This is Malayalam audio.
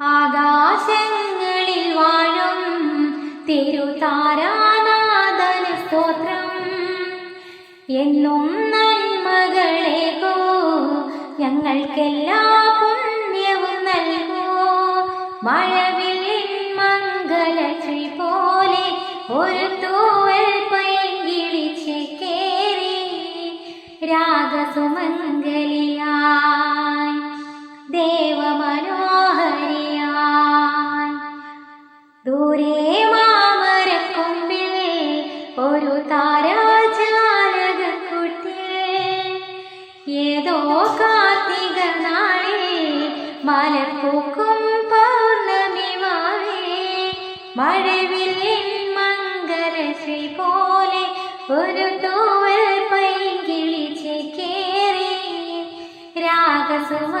ആകാശങ്ങളിൽ വാഴും തിരുതാരാനാഥന് സ്തോത്രം. എന്നും നന്മകളേകോ ഞങ്ങൾക്കെല്ലാ പുണ്യവും നൽകോ. മഴവില്ലിൻ മംഗലശ്രീ പോലെ ഒരു തൂവൽ പൈകിളിച്ച് കേറി രാഗസുമംഗലിയായി ദേവമനോഹരിയായി. ദൂരെ മാമരക്കൊമ്പിൽ ഒരു താരാജാലകക്കുട്ടിൽ ഏതോ കാർത്തിക നാളിൽ മലർപ്പൂക്കും പൗർണമി വാവേ. മഴവില്ലിൻ മംഗലശ്രീ പോലെ ഒരു തൂവൽ പൈകിളിച്ച് കേറി രാഗസുമ